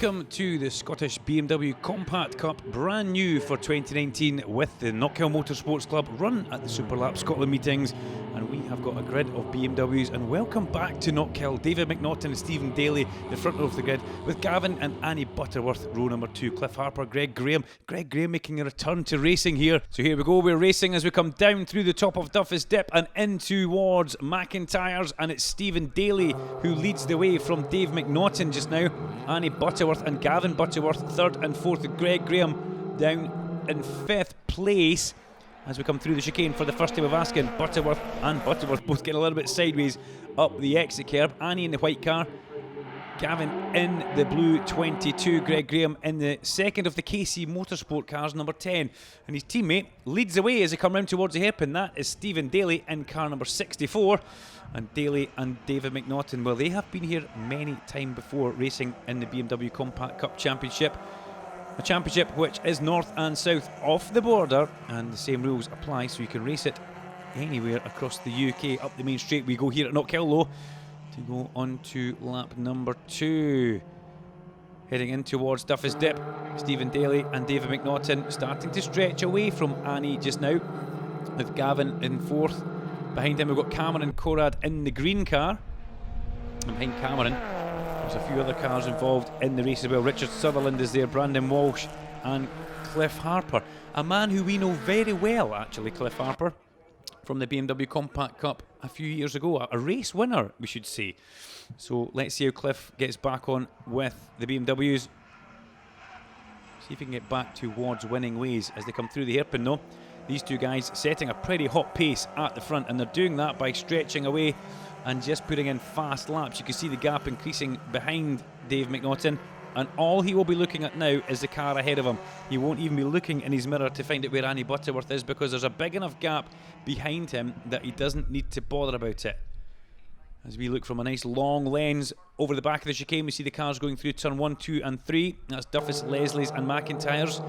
Welcome to the Scottish BMW Compact Cup, brand new for 2019 with the Knockhill Motorsports Club run at the Superlap Scotland meetings, and we have got a grid of BMWs. And welcome back to Knockhill, David McNaughton and Steven Dailly, the front row of the grid, with Gavin and Annie Butterworth, row number 2, Cliff Harper, Greg Graham making a return to racing here. So here we go, we're racing as we come down through the top of Duffus Dip and in towards McIntyre's, and it's Steven Dailly who leads the way from Dave McNaughton just now. Annie Butterworth and Gavin Butterworth third and fourth, with Greg Graham down in fifth place as we come through the chicane for the first time of asking. Butterworth and Butterworth both getting a little bit sideways up the exit curb. Annie in the white car, Gavin in the blue 22, Greg Graham in the second of the KC Motorsport cars, number 10. And his teammate leads the way as they come round towards the hairpin. That is Steven Dailly in car number 64. And Dailly and David McNaughton, well, they have been here many times before racing in the BMW Compact Cup Championship. A championship which is north and south of the border, and the same rules apply, so you can race it anywhere across the UK. Up the main straight we go here at Knockhill Low to go on to lap number 2. Heading in towards Duffus Dip, Steven Dailly and David McNaughton starting to stretch away from Annie just now, with Gavin in fourth. Behind him we've got Cameron Corrad in the green car, and behind Cameron there's a few other cars involved in the race as well. Richard Sutherland is there, Brandon Walsh and Cliff Harper, a man who we know very well actually, Cliff Harper, from the BMW Compact Cup a few years ago, a race winner we should say. So let's see how Cliff gets back on with the BMWs. See if he can get back towards winning ways as they come through the hairpin though. These two guys setting a pretty hot pace at the front, and they're doing that by stretching away and just putting in fast laps. You can see the gap increasing behind Dave McNaughton, and all he will be looking at now is the car ahead of him. He won't even be looking in his mirror to find out where Annie Butterworth is, because there's a big enough gap behind him that he doesn't need to bother about it. As we look from a nice long lens over the back of the chicane, we see the cars going through turn 1, 2 and 3. That's Duffus, Leslie's and McIntyre's.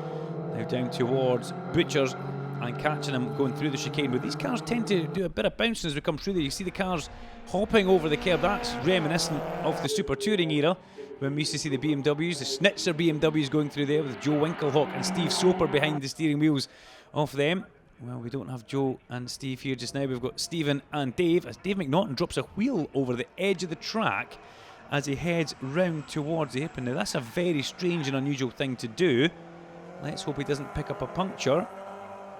Now down towards Butcher's and catching them going through the chicane. But these cars tend to do a bit of bouncing as we come through there. You see the cars hopping over the curb. That's reminiscent of the Super Touring era, when we used to see the BMWs, the Schnitzer BMWs going through there with Joe Winkelhock and Steve Soper behind the steering wheels of them. Well, we don't have Joe and Steve here just now. We've got Stephen and Dave, as Dave McNaughton drops a wheel over the edge of the track as he heads round towards the hairpin. Now that's a very strange and unusual thing to do. Let's hope he doesn't pick up a puncture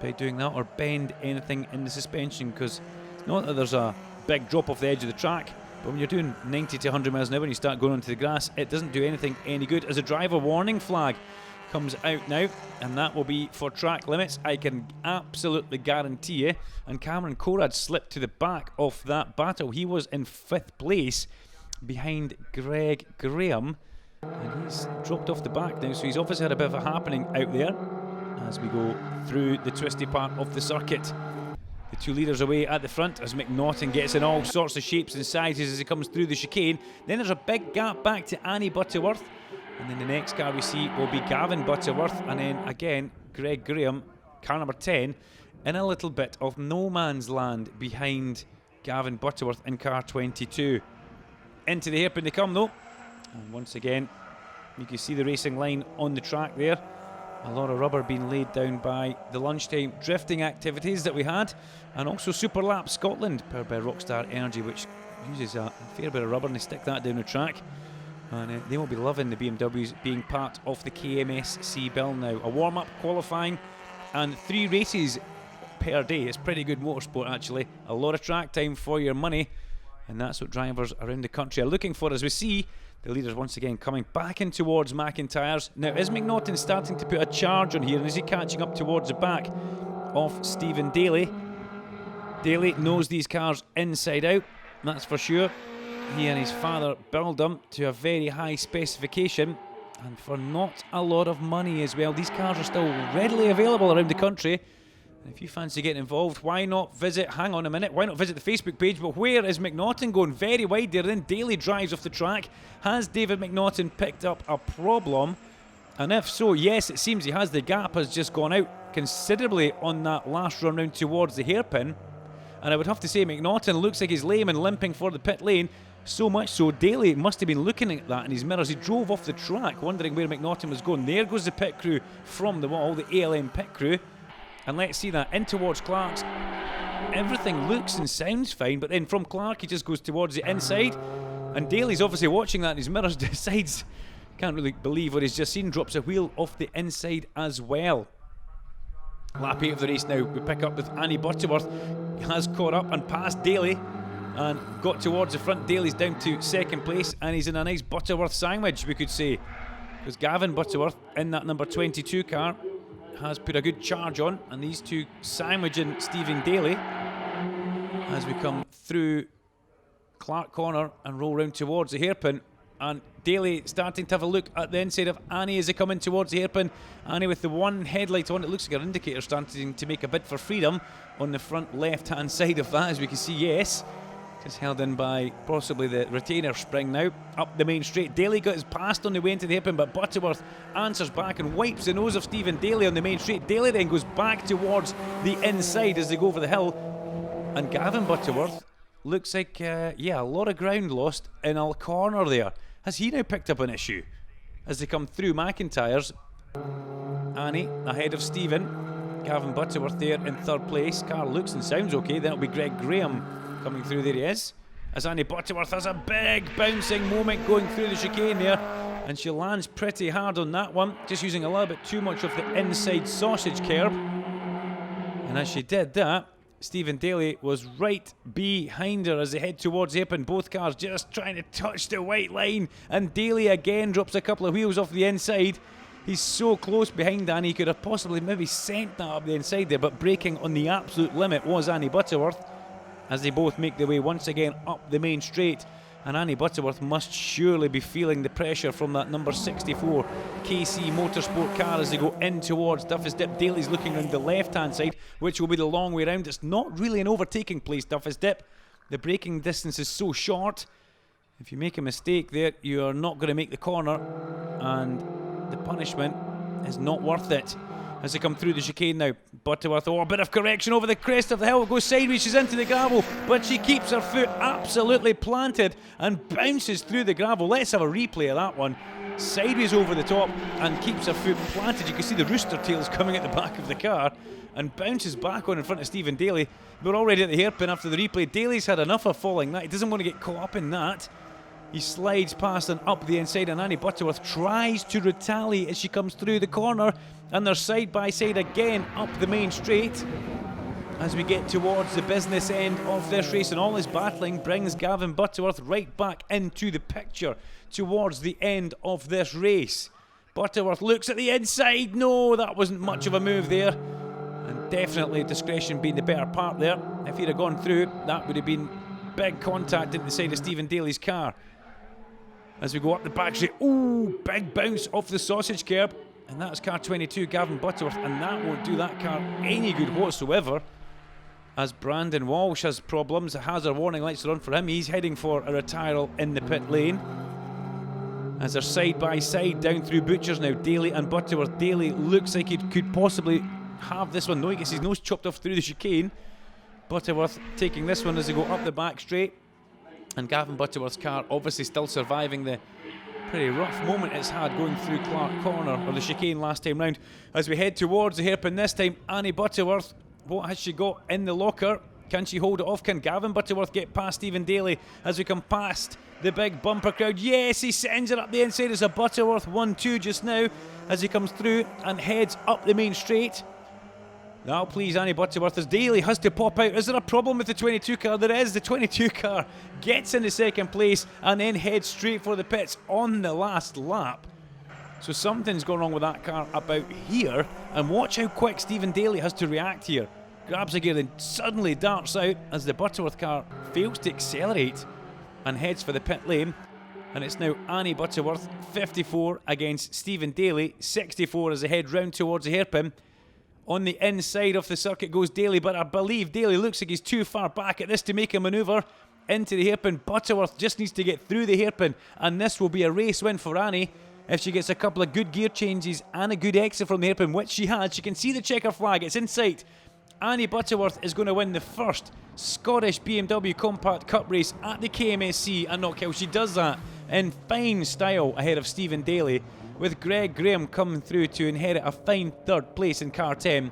by doing that, or bend anything in the suspension, because it's not that there's a big drop off the edge of the track, but when you're doing 90 to 100 miles an hour and you start going onto the grass, it doesn't do anything any good. As a driver warning flag comes out now, and that will be for track limits, I can absolutely guarantee you. And Cameron Corrad slipped to the back of that battle. He was in 5th place behind Greg Graham, and he's dropped off the back now, so he's obviously had a bit of a happening out there as we go through the twisty part of the circuit. The two leaders away at the front as McNaughton gets in all sorts of shapes and sizes as he comes through the chicane. Then there's a big gap back to Annie Butterworth, and then the next car we see will be Gavin Butterworth, and then again Greg Graham, car number 10, in a little bit of no man's land behind Gavin Butterworth in car 22. Into the hairpin they come though, and once again you can see the racing line on the track there. A lot of rubber being laid down by the lunchtime drifting activities that we had, and also Superlap Scotland, powered by Rockstar Energy, which uses a fair bit of rubber, and they stick that down the track. And they will be loving the BMWs being part of the KMSC bill now. A warm-up, qualifying, and 3 races per day. It's pretty good motorsport actually. A lot of track time for your money, and that's what drivers around the country are looking for, as we see the leaders once again coming back in towards McIntyre's. Now is McNaughton starting to put a charge on here, and is he catching up towards the back of Steven Dailly? Dailly knows these cars inside out, that's for sure. He and his father build them to a very high specification, and for not a lot of money as well. These cars are still readily available around the country. If you fancy getting involved, why not visit, hang on a minute, why not visit the Facebook page? But where is McNaughton going? Very wide there, then Dailly drives off the track. Has David McNaughton picked up a problem? And if so, yes, it seems he has. The gap has just gone out considerably on that last run round towards the hairpin. And I would have to say McNaughton looks like he's lame and limping for the pit lane. So much so, Dailly must have been looking at that in his mirrors. He drove off the track, wondering where McNaughton was going. There goes the pit crew from the wall, the ALM pit crew. And let's see that, in towards Clark's. Everything looks and sounds fine, but then from Clark, he just goes towards the inside. And Daly's obviously watching that in his mirrors, decides, can't really believe what he's just seen, drops a wheel off the inside as well. Lap 8 of the race now, we pick up with Annie Butterworth, has caught up and passed Dailly and got towards the front. Daly's down to second place and he's in a nice Butterworth sandwich, we could say, because Gavin Butterworth in that number 22 car has put a good charge on, and these two sandwiching Steven Dailly as we come through Clark Corner and roll round towards the hairpin. And Dailly starting to have a look at the inside of Annie as they come in towards the hairpin. Annie with the one headlight on, it looks like her indicator starting to make a bid for freedom on the front left hand side of that, as we can see, yes. Just held in by possibly the retainer spring now. Up the main straight, Dailly got his passed on the way into the hairpin, but Butterworth answers back and wipes the nose of Steven Dailly on the main straight. Dailly then goes back towards the inside as they go over the hill. And Gavin Butterworth looks like, a lot of ground lost in a corner there. Has he now picked up an issue as they come through McIntyre's? Annie ahead of Steven. Gavin Butterworth there in third place. Car looks and sounds okay. That'll be Greg Graham coming through. There he is. As Annie Butterworth has a big bouncing moment going through the chicane there. And she lands pretty hard on that one. Just using a little bit too much of the inside sausage curb. And as she did that, Steven Dailly was right behind her as they head towards the hairpin. Both cars just trying to touch the white line. And Dailly again drops a couple of wheels off the inside. He's so close behind Annie, he could have possibly maybe sent that up the inside there, but braking on the absolute limit was Annie Butterworth as they both make their way once again up the main straight. And Annie Butterworth must surely be feeling the pressure from that number 64 KC Motorsport car as they go in towards Duffus Dip. Daly's looking around the left-hand side, which will be the long way round. It's not really an overtaking place, Duffus Dip. The braking distance is so short. If you make a mistake there, you are not going to make the corner, and the punishment is not worth it. As they come through the chicane now, Butterworth, a bit of correction over the crest of the hill, goes sideways, she's into the gravel, but she keeps her foot absolutely planted and bounces through the gravel. Let's have a replay of that one. Sideways over the top and keeps her foot planted. You can see the rooster tails coming at the back of the car and bounces back on in front of Steven Dailly. We're already at the hairpin after the replay. Daly's had enough of falling that. He doesn't want to get caught up in that. He slides past and up the inside, and Annie Butterworth tries to retaliate as she comes through the corner, and they're side by side again up the main straight as we get towards the business end of this race. And all this battling brings Gavin Butterworth right back into the picture towards the end of this race. Butterworth looks at the inside. No, that wasn't much of a move there, and definitely discretion being the better part there. If he'd have gone through, that would have been big contact into the side of Steven Dailly's car. As we go up the back straight, big bounce off the sausage curb, and that's car 22, Gavin Butterworth, and that won't do that car any good whatsoever. As Brandon Walsh has problems, the hazard warning lights are on for him. He's heading for a retiral in the pit lane. As they're side by side down through Butchers now, Dailly and Butterworth. Dailly looks like he could possibly have this one. No, he gets his nose chopped off through the chicane. Butterworth taking this one as they go up the back straight. And Gavin Butterworth's car obviously still surviving the pretty rough moment it's had going through Clark Corner, or the chicane last time round. As we head towards the hairpin this time, Annie Butterworth, what has she got in the locker? Can she hold it off? Can Gavin Butterworth get past Steven Dailly as we come past the big bumper crowd? Yes, he sends it up the inside. It's a Butterworth 1-2 just now as he comes through and heads up the main straight. That'll please Annie Butterworth as Dailly has to pop out. Is there a problem with the 22 car? There is. The 22 car gets into second place and then heads straight for the pits on the last lap. So something's gone wrong with that car about here. And watch how quick Steven Dailly has to react here. Grabs a gear, then suddenly darts out as the Butterworth car fails to accelerate and heads for the pit lane. And it's now Annie Butterworth, 54, against Steven Dailly, 64, as they head round towards the hairpin. On the inside of the circuit goes Dailly, but I believe Dailly looks like he's too far back at this to make a manoeuvre into the hairpin. Butterworth just needs to get through the hairpin, and this will be a race win for Annie. If she gets a couple of good gear changes and a good exit from the hairpin, which she had, she can see the checker flag. It's in sight. Annie Butterworth is going to win the first Scottish BMW Compact Cup race at the KMSC at Knockhill. She does that in fine style ahead of Steven Dailly, with Greg Graham coming through to inherit a fine third place in car 10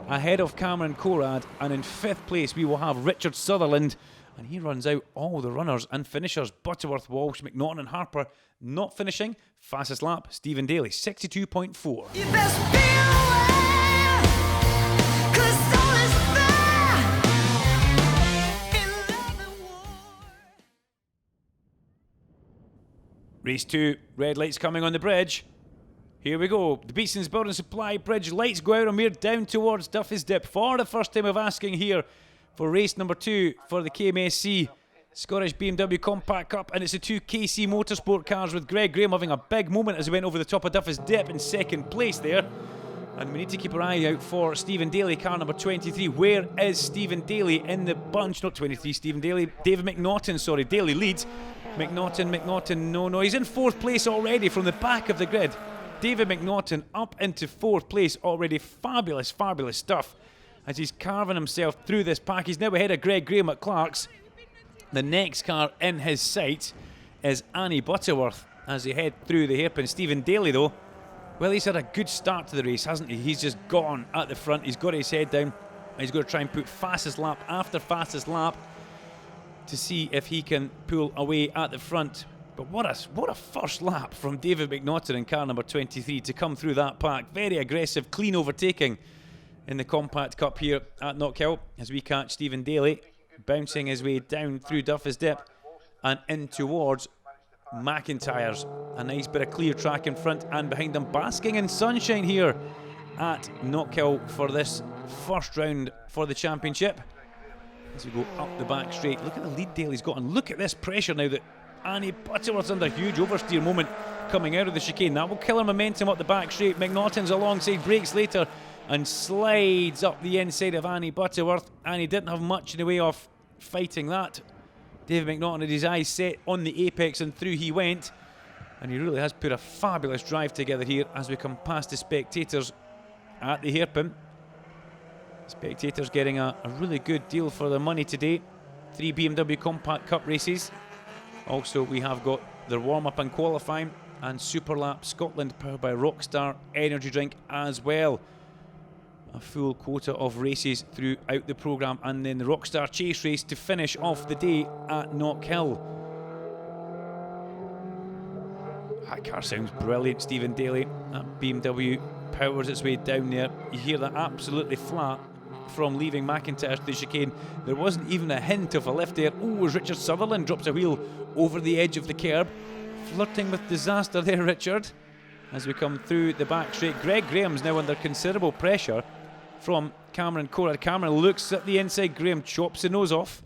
ahead of Cameron Corad, and in fifth place we will have Richard Sutherland, and he runs out all the runners and finishers. Butterworth, Walsh, McNaughton and Harper not finishing. Fastest lap, Steven Dailly, 62.4. You best be aware, 'cause all is fair in love and war. Race 2, red lights coming on the bridge. Here we go. The Beatson's Building Supply Bridge lights go out and we're down towards Duffy's Dip for the first time of asking here for race number 2 for the KMSC Scottish BMW Compact Cup, and it's the two KC Motorsport cars, with Greg Graham having a big moment as he went over the top of Duffy's Dip in second place there. And we need to keep our eye out for Steven Dailly, car number 23. Where is Steven Dailly in the bunch? Not 23, Steven Dailly. David McNaughton, sorry. Dailly leads. McNaughton, no. He's in fourth place already from the back of the grid. David McNaughton up into fourth place already. Fabulous stuff as he's carving himself through this pack. He's now ahead of Greg Graham at Clark's. The next car in his sight is Annie Butterworth as they head through the hairpin. Steven Dailly, though, well, he's had a good start to the race, hasn't he? He's just gone at the front. He's got his head down. He's going to try and put fastest lap after fastest lap to see if he can pull away at the front. But what a first lap from David McNaughton in car number 23 to come through that pack. Very aggressive, clean overtaking in the Compact Cup here at Knockhill as we catch Steven Dailly bouncing his way down through Duffy's Dip and in towards McIntyre's. A nice bit of clear track in front and behind them, basking in sunshine here at Knockhill for this first round for the championship. As we go up the back straight, look at the lead Dailly's got, and look at this pressure now that Annie Butterworth's under. Huge oversteer moment coming out of the chicane. That will kill her momentum up the back straight. McNaughton's alongside, brakes later and slides up the inside of Annie Butterworth. Annie didn't have much in the way of fighting that. David McNaughton had his eyes set on the apex and through he went, and he really has put a fabulous drive together here as we come past the spectators at the hairpin. Spectators getting a really good deal for their money today. 3 BMW Compact Cup races. Also, we have got their warm-up and qualifying and Super Lap Scotland powered by Rockstar energy drink as well. A full quota of races throughout the programme, and then the Rockstar Chase race to finish off the day at Knockhill. That car sounds brilliant, Steven Dailly. That BMW powers its way down there. You hear that absolutely flat from leaving McIntyre to the chicane. There wasn't even a hint of a lift there. Oh, as Richard Sutherland drops a wheel over the edge of the curb. Flirting with disaster there, Richard. As we come through the back straight, Greg Graham's now under considerable pressure from Cameron Corad. Cameron looks at the inside, Graham chops the nose off.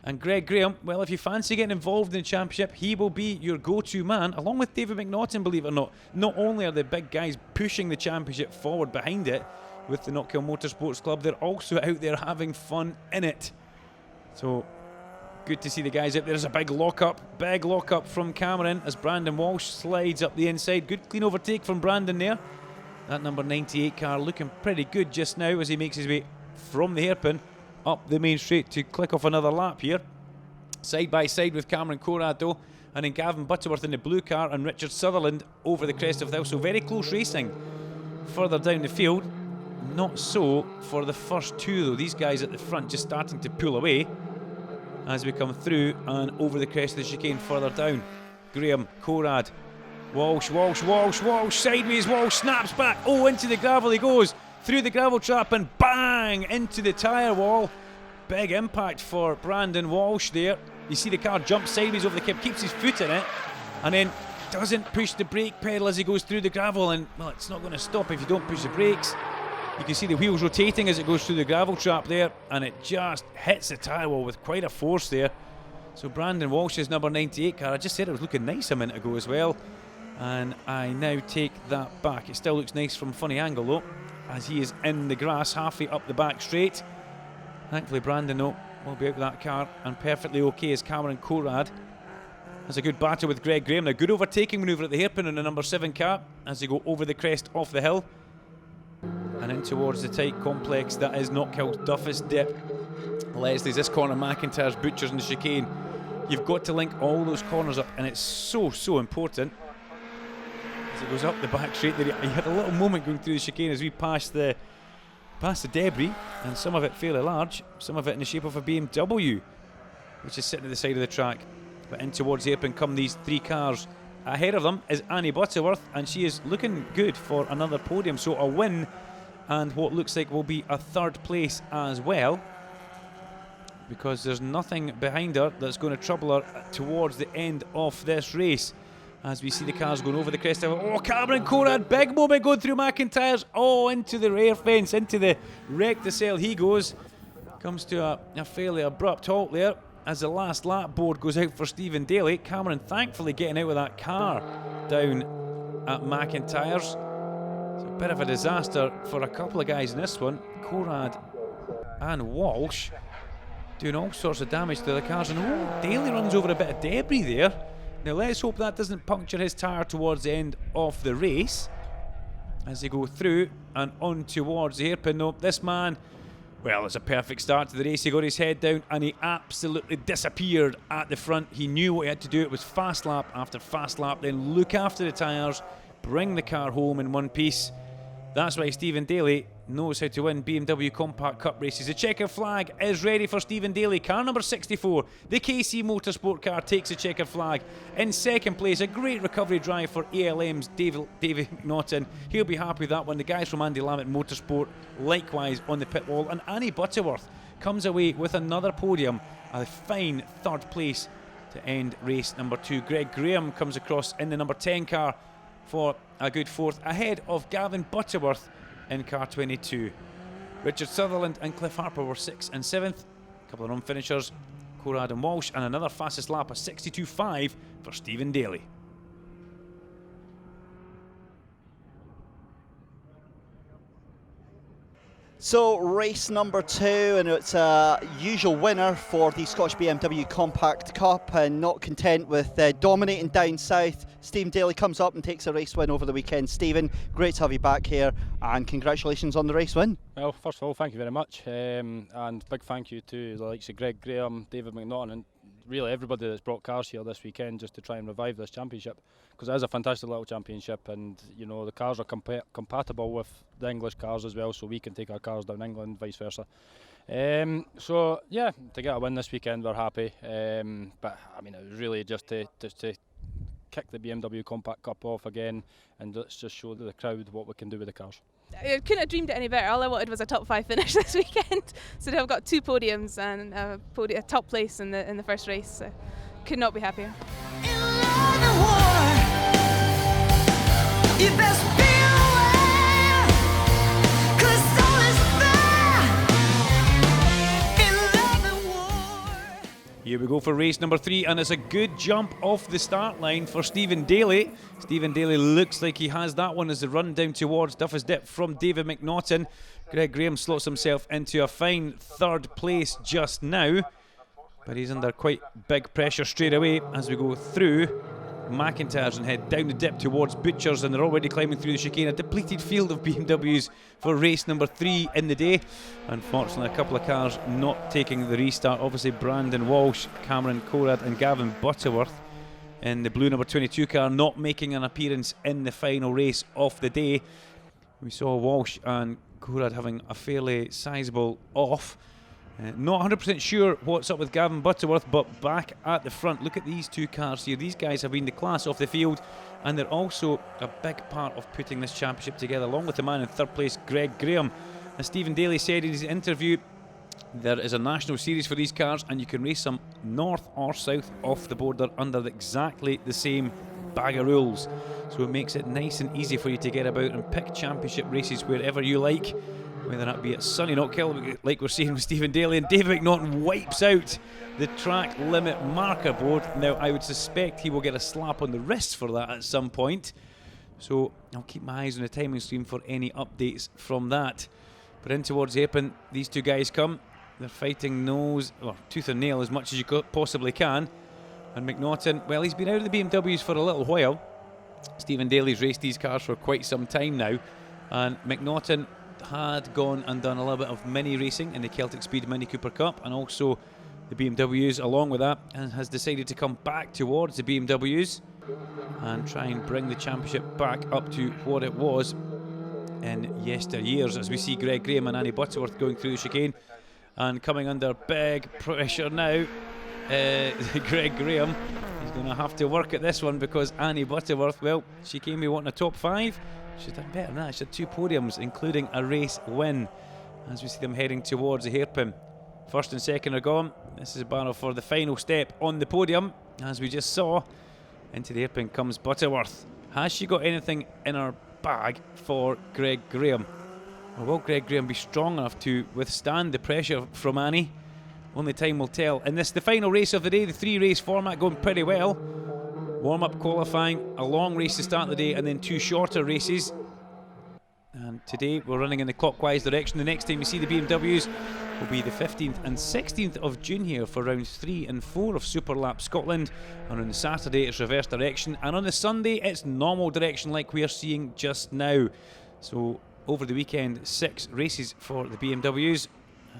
And Greg Graham, well, if you fancy getting involved in the championship, he will be your go-to man, along with David McNaughton, believe it or not. Not only are the big guys pushing the championship forward behind it with the Knockhill Motorsports Club, they're also out there having fun in it. So, good to see the guys out there. There's a big lock-up from Cameron as Brandon Walsh slides up the inside. Good clean overtake from Brandon there. That number 98 car looking pretty good just now as he makes his way from the hairpin up the main straight to click off another lap here. Side by side with Cameron Corad though, and then Gavin Butterworth in the blue car and Richard Sutherland over the crest of the hill. So very close racing further down the field. Not so for the first two though. These guys at the front just starting to pull away as we come through and over the crest of the chicane further down. Graham, Corad, Walsh, sideways, Walsh snaps back, into the gravel he goes, through the gravel trap and bang, into the tyre wall. Big impact for Brandon Walsh there. You see the car jump sideways over the curb, keeps his foot in it, and then doesn't push the brake pedal as he goes through the gravel, and well, it's not going to stop if you don't push the brakes. You can see the wheels rotating as it goes through the gravel trap there, and it just hits the tyre wall with quite a force there. So Brandon Walsh's number 98 car, I just said it was looking nice a minute ago as well, and I now take that back. It still looks nice from funny angle though, as he is in the grass halfway up the back straight. Thankfully Brandon though will be out with that car and perfectly okay as Cameron Corad has a good battle with Greg Graham. Now good overtaking manoeuvre at the hairpin on the number 7 car as they go over the crest off the hill. and in towards the tight complex that is Knockhill Duffus Dip. Leslie's this corner, McIntyre's, Butchers in the chicane. You've got to link all those corners up, and it's so important. As it goes up the back straight there, he had a little moment going through the chicane as we passed the debris, and some of it fairly large, some of it in the shape of a BMW, which is sitting at the side of the track. But in towards the hairpin come these three cars. Ahead of them is Annie Butterworth, and she is looking good for another podium. So a win and what looks like will be a third place as well, because there's nothing behind her that's going to trouble her towards the end of this race. As we see the cars going over the crest of it. Oh, Cameron Conrad, big moment going through McIntyre's. Oh, into the rear fence, into the wreck to cell he goes. Comes to a fairly abrupt halt there as the last lap board goes out for Steven Dailly. Cameron thankfully getting out of that car down at McIntyre's. It's a bit of a disaster for a couple of guys in this one. Conrad and Walsh doing all sorts of damage to the cars, and Dailly runs over a bit of debris there. Now let's hope that doesn't puncture his tyre towards the end of the race as they go through and on towards the hairpin. No, this man, well, it's a perfect start to the race. He got his head down and he absolutely disappeared at the front. He knew what he had to do. It was fast lap after fast lap, then look after the tyres, bring the car home in one piece. That's why Steven Dailly knows how to win BMW Compact Cup races. The checkered flag is ready for Steven Dailly. Car number 64, the KC Motorsport car, takes the checkered flag. In second place, a great recovery drive for ALM's David McNaughton. He'll be happy with that one. The guys from Andy Lamott Motorsport likewise on the pit wall. And Annie Butterworth comes away with another podium, a fine third place to end race number 2. Greg Graham comes across in the number 10 car for a good fourth, ahead of Gavin Butterworth in car 22. Richard Sutherland and Cliff Harper were 6th and 7th. A couple of run finishers, Conrad and Walsh, and another fastest lap, a 62.5 for Steven Dailly. So race number 2, and it's a usual winner for the Scottish BMW Compact Cup, and not content with dominating down south, Steven Dailly comes up and takes a race win over the weekend. Stephen, great to have you back here, and congratulations on the race win. Well, first of all, thank you very much, and big thank you to the likes of Greg Graham, David McNaughton, and really everybody that's brought cars here this weekend just to try and revive this championship, because it is a fantastic little championship, and you know the cars are compatible with the English cars as well, so we can take our cars down England, vice versa. So yeah, to get a win this weekend, we're happy. But I mean, it was really just to kick the BMW Compact Cup off again, and let's just show the crowd what we can do with the cars. I couldn't have dreamed it any better. All I wanted was a top 5 finish this weekend. So now I've got 2 podiums and a top place in the first race. So could not be happier. In love and war, you best be aware, 'cause all is fair. In love and war. Here we go for race number 3, and it's a good jump off the start line for Steven Dailly. Steven Dailly looks like he has that one as the run down towards Duffus Dip from David McNaughton. Greg Graham slots himself into a fine third place just now, but he's under quite big pressure straight away as we go through McIntyre's and head down the dip towards Butchers, and they're already climbing through the chicane. A depleted field of BMWs for race number 3 in the day. Unfortunately, a couple of cars not taking the restart. Obviously Brandon Walsh, Cameron Conrad and Gavin Butterworth in the blue number 22 car not making an appearance in the final race of the day. We saw Walsh and Conrad having a fairly sizable off. Not 100% sure what's up with Gavin Butterworth, but back at the front, look at these 2 cars here. These guys have been the class of the field, and they're also a big part of putting this championship together, along with the man in third place, Greg Graham. As Steven Dailly said in his interview, there is a national series for these cars, and you can race them north or south off the border under exactly the same bag of rules. So it makes it nice and easy for you to get about and pick championship races wherever you like, whether that be at sunny Knockhill, like we're seeing with Steven Dailly, and David McNaughton wipes out the track limit marker board. Now, I would suspect he will get a slap on the wrist for that at some point, so I'll keep my eyes on the timing stream for any updates from that. But in towards the hairpin, these 2 guys come. They're fighting nose, or tooth and nail as much as you possibly can. And McNaughton, well, he's been out of the BMWs for a little while. Steven Dailly's raced these cars for quite some time now, and McNaughton had gone and done a little bit of mini racing in the Celtic Speed Mini Cooper Cup, and also the BMWs along with that, and has decided to come back towards the BMWs and try and bring the championship back up to what it was in yesteryears, as we see Greg Graham and Annie Butterworth going through the chicane and coming under big pressure now. Greg Graham is going to have to work at this one, because Annie Butterworth, well, she came here wanting a top 5. She's done better than that. She had 2 podiums, including a race win, as we see them heading towards the hairpin. First and second are gone. This is a battle for the final step on the podium, as we just saw. Into the hairpin comes Butterworth. Has she got anything in her bag for Greg Graham? Or will Greg Graham be strong enough to withstand the pressure from Annie? Only time will tell. And this is the final race of the day, the 3-race format going pretty well. Warm-up qualifying, a long race to start the day, and then 2 shorter races. And today we're running in the clockwise direction. The next time you see the BMWs will be the 15th and 16th of June here for rounds 3 and 4 of Super Lap Scotland. And on the Saturday it's reverse direction, and on the Sunday it's normal direction like we are seeing just now. So over the weekend, 6 races for the BMWs,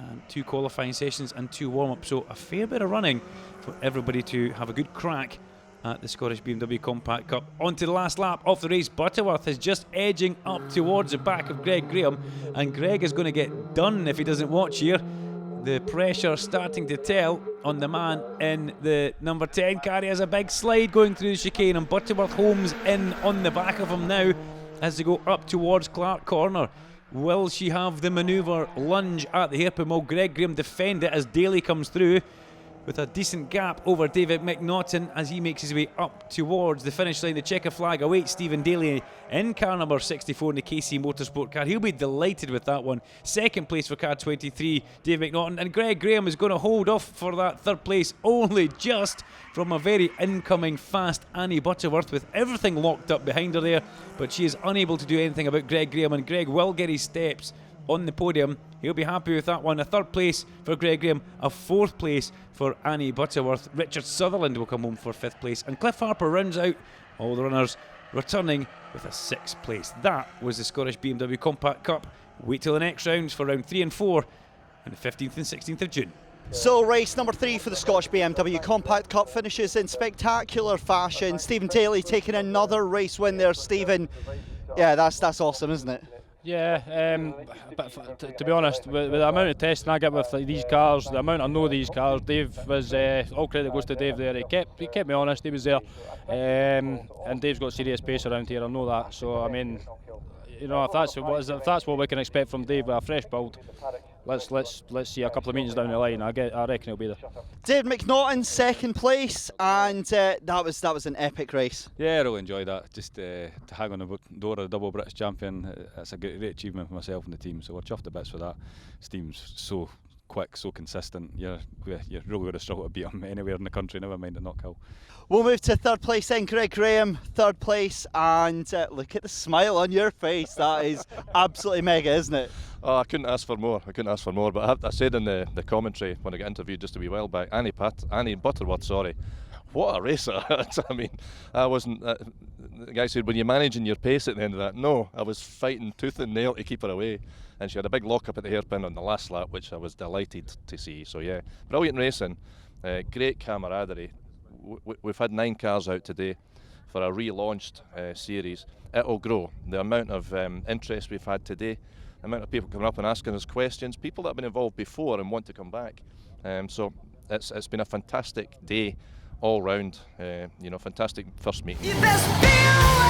and 2 qualifying sessions and 2 warm-ups. So a fair bit of running for everybody to have a good crack at the Scottish BMW Compact Cup. On to the last lap of the race. Butterworth is just edging up towards the back of Greg Graham, and Greg is going to get done if he doesn't watch here. The pressure starting to tell on the man in the number 10 car. He has a big slide going through the chicane, and Butterworth homes in on the back of him now as they go up towards Clark Corner. Will she have the manoeuvre lunge at the hairpin? Will Greg Graham defend it as Dailly comes through with a decent gap over David McNaughton as he makes his way up towards the finish line? The checker flag awaits Steven Dailly in car number 64 in the KC Motorsport car. He'll be delighted with that one. Second place for car 23, David McNaughton, and Greg Graham is going to hold off for that 3rd place only just from a very incoming fast Annie Butterworth, with everything locked up behind her there, but she is unable to do anything about Greg Graham, and Greg will get his steps on the podium. He'll be happy with that one. A 3rd place for Greg Graham, a 4th place for Annie Butterworth. Richard Sutherland will come home for 5th place, and Cliff Harper rounds out all the runners, returning with a 6th place. That was the Scottish BMW Compact Cup. Wait till the next rounds for round 3 and 4 on the 15th and 16th of June. So race number 3 for the Scottish BMW Compact Cup finishes in spectacular fashion. Steven Dailly taking another race win there. Stephen, yeah, that's awesome, isn't it? Yeah, but to be honest, with the amount of testing I get with these cars, the amount I know these cars, Dave was, all credit goes to Dave there. He kept me honest, he was there, and Dave's got serious pace around here, I know that. So I mean, you know, if that's what we can expect from Dave with a fresh build, let's see a couple of meetings down the line. I reckon he'll be there. David McNaughton 2nd place, and that was an epic race. Yeah, I really enjoyed that. Just to hang on the door of the double British champion, that's a great achievement for myself and the team. So we're chuffed to bits for that. This team's so quick, so consistent. You're really going to struggle to beat them anywhere in the country, never mind at Knockhill. We'll move to 3rd place then. Greg Graham, 3rd place, and look at the smile on your face. That is absolutely mega, isn't it? Oh, I couldn't ask for more. But I said in the commentary when I got interviewed just a wee while back, Annie Butterworth, sorry, what a racer. I mean, I wasn't. The guy said, "Were you managing your pace at the end of that?" No, I was fighting tooth and nail to keep her away, and she had a big lock up at the hairpin on the last lap, which I was delighted to see. So yeah, brilliant racing, great camaraderie. We've had 9 cars out today for a relaunched series. It'll grow. The amount of interest we've had today, the amount of people coming up and asking us questions, people that have been involved before and want to come back. So it's been a fantastic day all round. Fantastic first meeting. You best feel